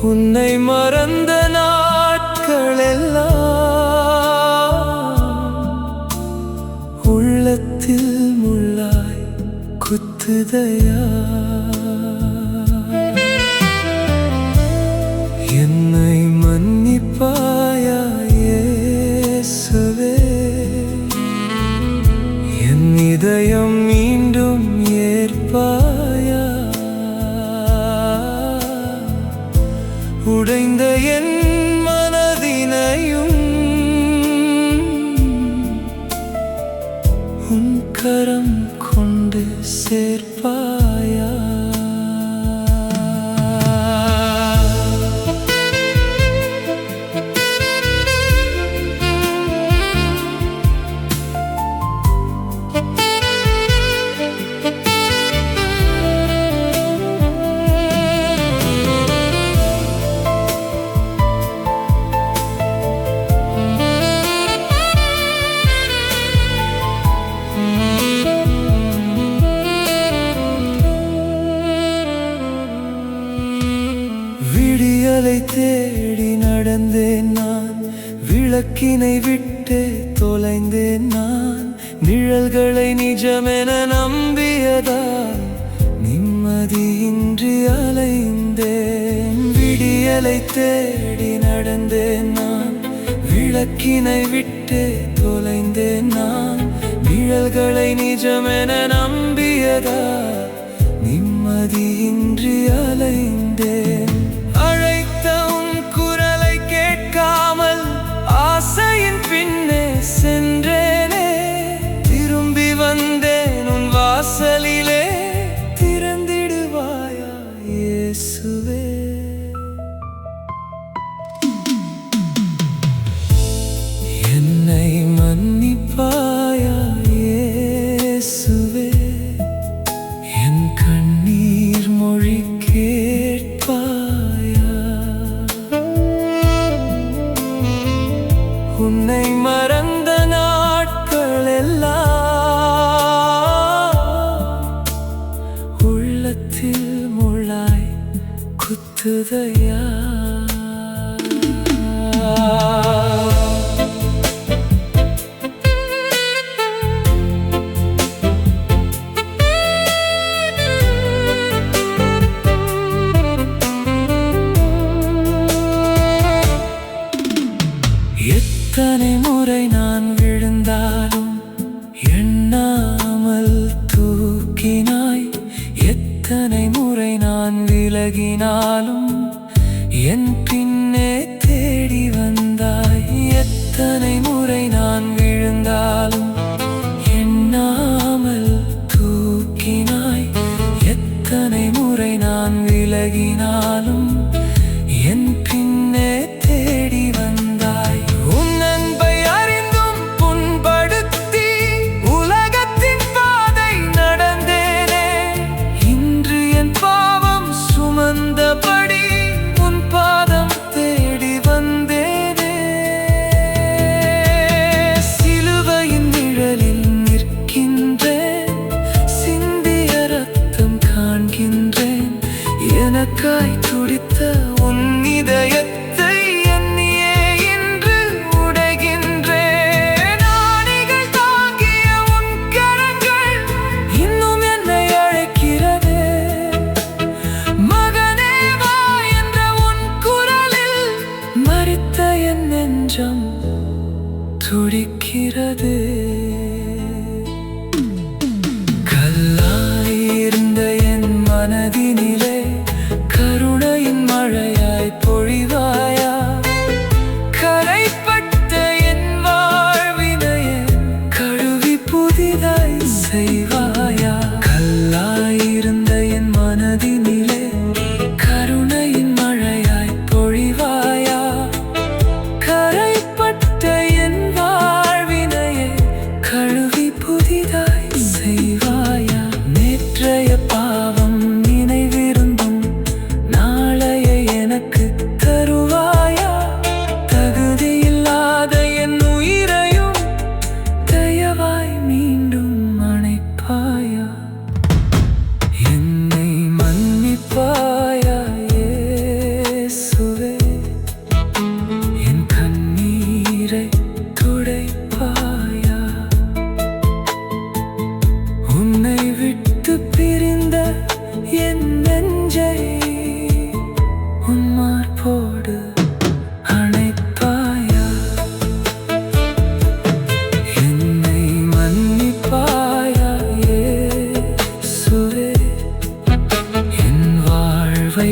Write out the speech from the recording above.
உன்னை மறந்த நாட்களெல்லாம் உள்ளத்தில் முள்ளாய் குத்துதையா? என்னை மன்னிப்பாயா இயேசுவே? என் இதயம் மீண்டும் ஏற்பாயா? உடைந்த என் மனதினையும் உன் கரம் கொண்டு சேர்ப்பாயா? விடியலை தேடி நடந்தேன் நான், விளக்கினை விட்டு தொலைந்தேன் நான். நிழல்களை நிஜமென நம்பியதால் நிம்மதியின்றி அலைந்தேன். விடியலை தேடி நடந்தேன் நான், விளக்கினை விட்டு தொலைந்தேன் நான். நிழல்களை நிஜமென நம்பியதால் நிம்மதியின்றி அலைந்தேன். அழைத்த உன் குரலை கேட்காமல் ஆசையின் பின்னே சென்றேனே. திரும்பி வந்தேன் உன் வாசலிலே, திறந்திடுவாயா இயேசுவே? என்னை மன்னிப்பாயா இயேசுவே? என் கண்ணீர் மொழி கேட்பாயா? உன்னை மறந்த நாட்களெல்லாம் உள்ளத்தில் முள்ளாய் குத்துதையா? எத்தனை முறை நான் விழுந்தாலும் எண்ணாமல் தூக்கினாய். எத்தனை முறை நான் விலகினாலும் என் பின்னே தேடி வந்தாய். எத்தனை முறை நான் விழுந்தாலும் எண்ணாமல் தூக்கினாய். எத்தனை முறை நான் விலகினாலும் என் பின்னே தேடி வந்தாய். உன் அன்பை அறிந்தும் புண்படுத்தி உலகத்தின் பாதை நடந்தேனே. இன்று என் பாவம் சுமந்தபடி உன் பாதம் தேடி வந்தேனே. சிலுவையின் நிழலில் நிற்கின்றேன், சிந்திய ரத்தம் காண்கின்றேன். எனக்காய் துடித்த உன் இதயத்தை எண்ணியே இன்று உடைகின்றேன். ஆணிகள் தாங்கிய உன் கரங்கள் இன்னும் என்னை அழைக்கிறதே. மகனே வா என்ற உன் குரலில் மரித்த என் நெஞ்சம் துடிக்கிறது. கல்லாயிருந்த என் மனதினிலே கருணையின் மழை நெஞ்சை உன் மார்போடு அணைப்பாயா? என்னை மன்னிப்பாயா இயேசுவே? என் வாழ்வை